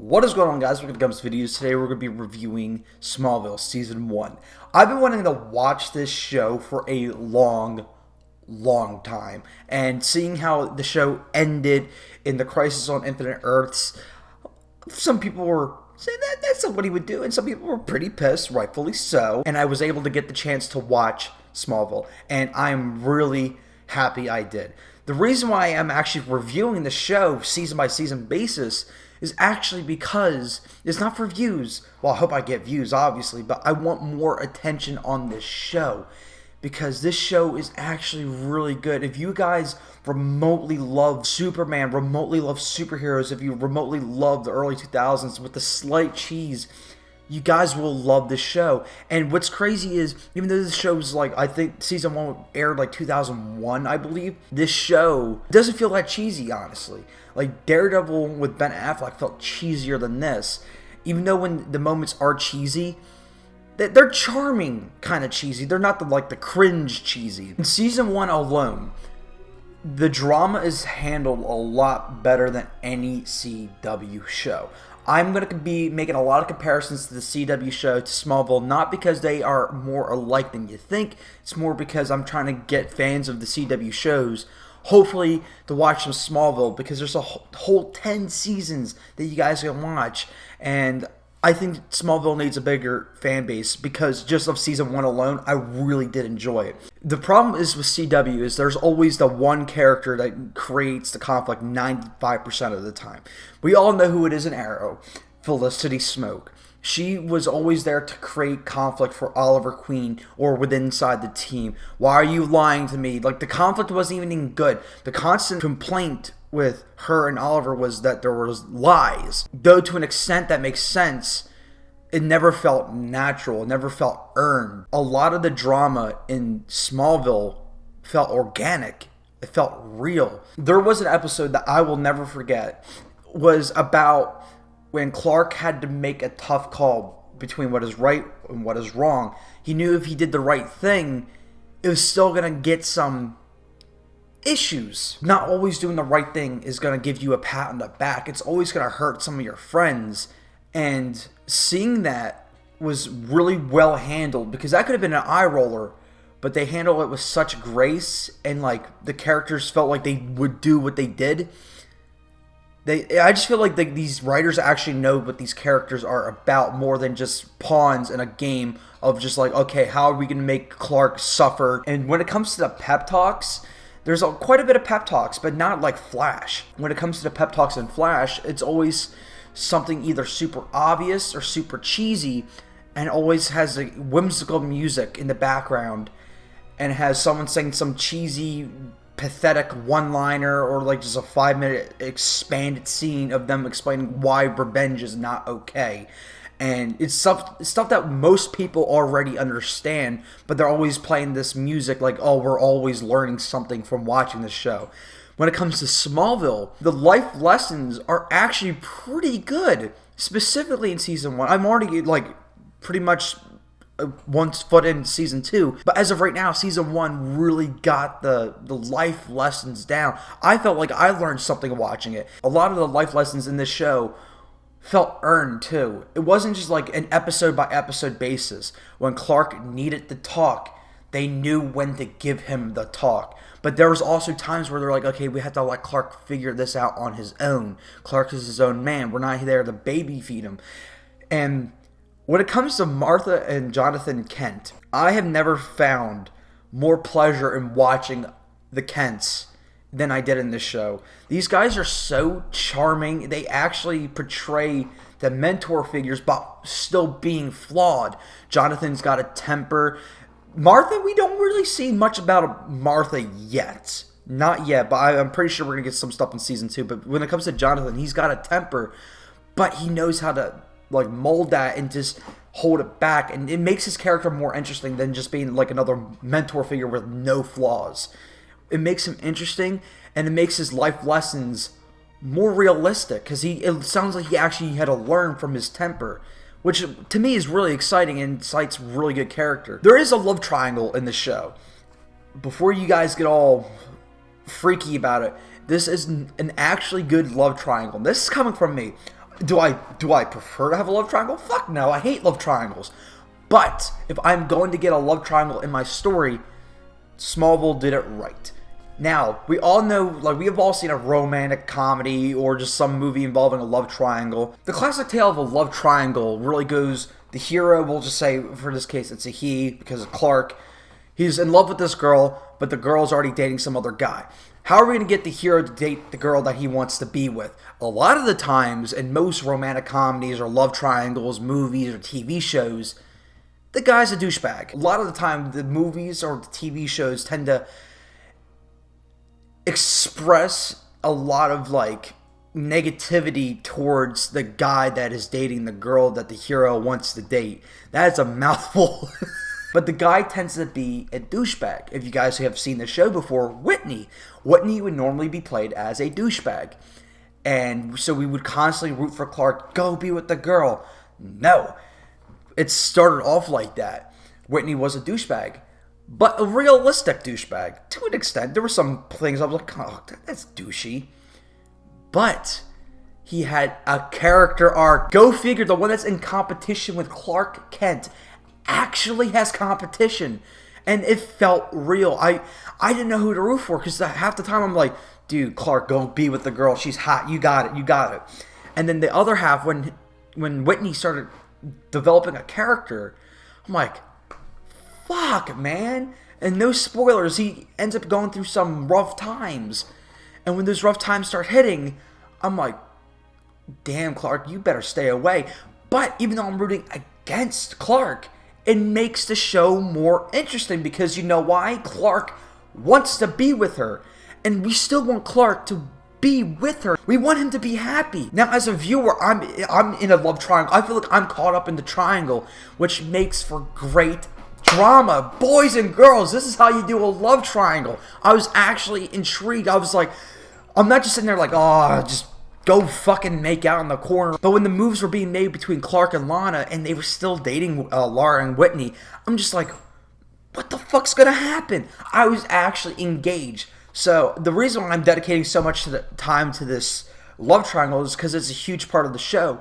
What is going on, guys? Welcome to Gum's Videos. Today we're going to be reviewing Smallville Season 1. I've been wanting to watch this show for a long time. And seeing how the show ended in the Crisis on Infinite Earths, some people were saying that that's not what he would do, and some people were pretty pissed, rightfully so. And I was able to get the chance to watch Smallville, and I'm really happy I did. The reason why I'm actually reviewing the show season by season basis is actually because it's not for views. Well, I hope I get views, obviously, but I want more attention on this show because this show is actually really good. If you guys remotely love Superman, remotely love superheroes, if you remotely love the early 2000s with the slight cheese, you guys will love this show. And what's crazy is, even though this show's like, I think season 1 aired like 2001, I believe, this show doesn't feel that cheesy, honestly. Like Daredevil with Ben Affleck felt cheesier than this. Even though when the moments are cheesy, they're charming kind of cheesy. They're not the cringe cheesy. In season 1 alone, the drama is handled a lot better than any CW show. I'm going to be making a lot of comparisons to the CW show, to Smallville, not because they are more alike than you think. It's more because I'm trying to get fans of the CW shows, hopefully, to watch some Smallville, because there's a whole 10 seasons that you guys can watch, and I think Smallville needs a bigger fan base because just of season 1 alone, I really did enjoy it. The problem is with CW is there's always the one character that creates the conflict 95% of the time. We all know who it is in Arrow, Felicity Smoke. She was always there to create conflict for Oliver Queen or within inside the team. Why are you lying to me? Like, the conflict wasn't even good. The constant complaint with her and Oliver was that there was lies. Though to an extent that makes sense, it never felt natural. It never felt earned. A lot of the drama in Smallville felt organic. It felt real. There was an episode that I will never forget. Was about when Clark had to make a tough call between what is right and what is wrong. He knew if he did the right thing, it was still going to get some issues. Not always doing the right thing is going to give you a pat on the back. It's always going to hurt some of your friends. And seeing that was really well handled, because that could have been an eye roller, but they handled it with such grace, and like the characters felt like they would do what they did. I just feel like these writers actually know what these characters are about more than just pawns in a game of just like, okay, how are we going to make Clark suffer? And when it comes to the pep talks, there's quite a bit of pep talks, but not like Flash. When it comes to the pep talks in Flash, it's always something either super obvious or super cheesy, and always has a whimsical music in the background, and has someone saying some cheesy, pathetic one-liner, or like just a 5-minute expanded scene of them explaining why revenge is not okay. And it's stuff that most people already understand, but they're always playing this music like, oh, we're always learning something from watching the show. When it comes to Smallville, the life lessons are actually pretty good, specifically in season 1. I'm already like pretty much one foot in season 2, but as of right now, season 1 really got the life lessons down. I felt like I learned something watching it. A lot of the life lessons in this show felt earned too. It wasn't just like an episode by episode basis. When Clark needed to talk, they knew when to give him the talk. But there was also times where they're like, okay, we have to let Clark figure this out on his own. Clark is his own man. We're not there to baby feed him. And when it comes to Martha and Jonathan Kent, I have never found more pleasure in watching the Kents than I did in this show. These guys are so charming. They actually portray the mentor figures, but still being flawed. Jonathan's got a temper. Martha, we don't really see much about Martha yet. Not yet, but I'm pretty sure we're going to get some stuff in season 2. But when it comes to Jonathan, he's got a temper, but he knows how to like mold that and just hold it back. And it makes his character more interesting than just being like another mentor figure with no flaws. It makes him interesting, and it makes his life lessons more realistic, because it sounds like he actually had to learn from his temper, which to me is really exciting and cites really good character. There is a love triangle in the show. Before you guys get all freaky about it, this is an actually good love triangle. This is coming from me. Do I prefer to have a love triangle? Fuck no, I hate love triangles. But if I'm going to get a love triangle in my story, Smallville did it right. Now, we all know, like, we have all seen a romantic comedy or just some movie involving a love triangle. The classic tale of a love triangle really goes, the hero, we'll just say, for this case, it's a he, because of Clark. He's in love with this girl, but the girl's already dating some other guy. How are we going to get the hero to date the girl that he wants to be with? A lot of the times, in most romantic comedies or love triangles, movies or TV shows, the guy's a douchebag. A lot of the time, the movies or the TV shows tend to express a lot of, like, negativity towards the guy that is dating the girl that the hero wants to date. That's a mouthful. But the guy tends to be a douchebag. If you guys have seen the show before, Whitney would normally be played as a douchebag. And so we would constantly root for Clark, go be with the girl. No. It started off like that. Whitney was a douchebag. But a realistic douchebag. To an extent. There were some things I was like, oh, that's douchey. But he had a character arc. Go figure, the one that's in competition with Clark Kent actually has competition. And it felt real. I didn't know who to root for, because half the time I'm like, dude, Clark, go be with the girl. She's hot. You got it. And then the other half, when Whitney started developing a character, I'm like, fuck, man. And no spoilers, he ends up going through some rough times. And when those rough times start hitting, I'm like, damn, Clark, you better stay away. But even though I'm rooting against Clark, it makes the show more interesting, because you know why? Clark wants to be with her. And we still want Clark to be with her. We want him to be happy. Now, as a viewer, I'm in a love triangle. I feel like I'm caught up in the triangle, which makes for great drama. Boys and girls, this is how you do a love triangle. I was actually intrigued. I was like, I'm not just sitting there like, oh, just go fucking make out in the corner. But when the moves were being made between Clark and Lana, and they were still dating Laura and Whitney, I'm just like, what the fuck's gonna happen? I was actually engaged. So the reason why I'm dedicating so much time to this love triangle is because it's a huge part of the show.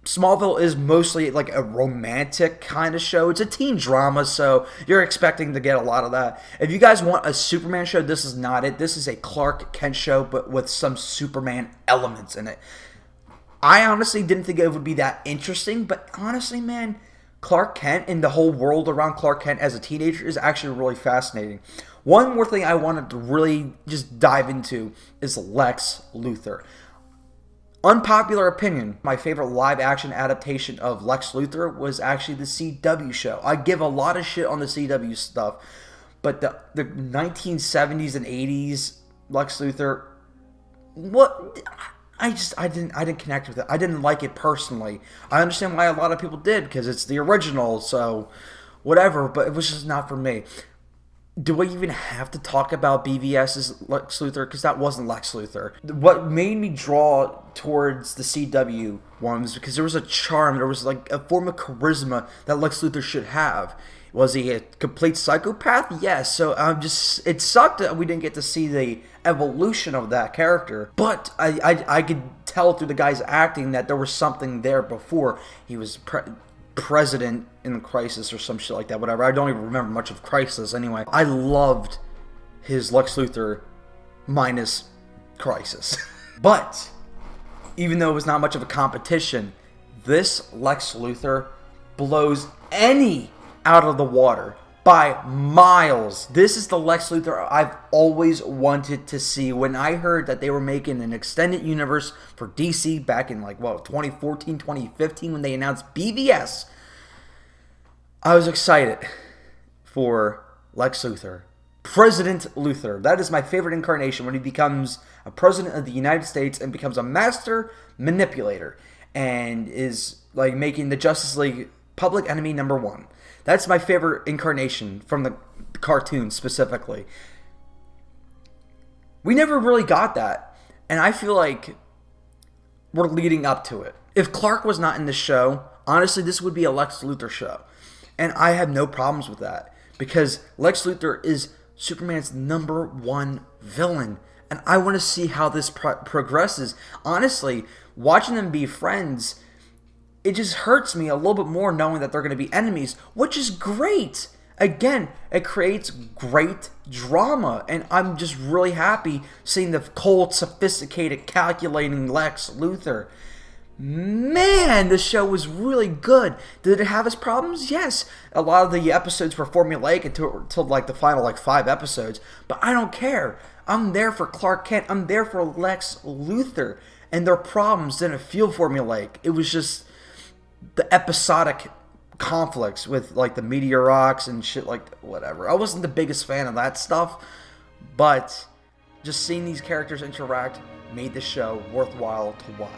Smallville is mostly like a romantic kind of show. It's a teen drama, so you're expecting to get a lot of that. If you guys want a Superman show, this is not it. This is a Clark Kent show, but with some Superman elements in it. I honestly didn't think it would be that interesting, but honestly, man, Clark Kent and the whole world around Clark Kent as a teenager is actually really fascinating. One more thing I wanted to really just dive into is Lex Luthor. Unpopular opinion, my favorite live-action adaptation of Lex Luthor was actually the CW show. I give a lot of shit on the CW stuff, but the 1970s and 80s Lex Luthor, what? I didn't connect with it. I didn't like it personally. I understand why a lot of people did, because it's the original, so whatever, but it was just not for me. Do I even have to talk about BVS's Lex Luthor? Because that wasn't Lex Luthor. What made me draw towards the CW one was because there was a charm, there was like a form of charisma that Lex Luthor should have. Was he a complete psychopath? Yes. So it sucked that we didn't get to see the evolution of that character. But I could tell through the guy's acting that there was something there before. He was president in Crisis or some shit like that, whatever. I don't even remember much of Crisis anyway. I loved his Lex Luthor minus Crisis. But even though it was not much of a competition, this Lex Luthor blows any out of the water by miles. This is the Lex Luthor I've always wanted to see. When I heard that they were making an extended universe for DC back in 2014, 2015, when they announced BVS, I was excited for Lex Luthor. President Luthor. That is my favorite incarnation, when he becomes a president of the United States and becomes a master manipulator and is making the Justice League public enemy number one. That's my favorite incarnation from the cartoon specifically. We never really got that, and I feel like we're leading up to it. If Clark was not in this show, honestly, this would be a Lex Luthor show. And I have no problems with that, because Lex Luthor is Superman's number one villain. and I want to see how this progresses. Honestly, watching them be friends, it just hurts me a little bit more knowing that they're going to be enemies, which is great. Again, it creates great drama, and I'm just really happy seeing the cold, sophisticated, calculating Lex Luthor. Man, the show was really good. Did it have its problems? Yes. A lot of the episodes were formulaic until like the final 5 episodes, but I don't care. I'm there for Clark Kent. I'm there for Lex Luthor, and their problems didn't feel formulaic. It was just the episodic conflicts with like the meteor rocks and shit, like whatever. I wasn't the biggest fan of that stuff, but just seeing these characters interact made the show worthwhile to watch.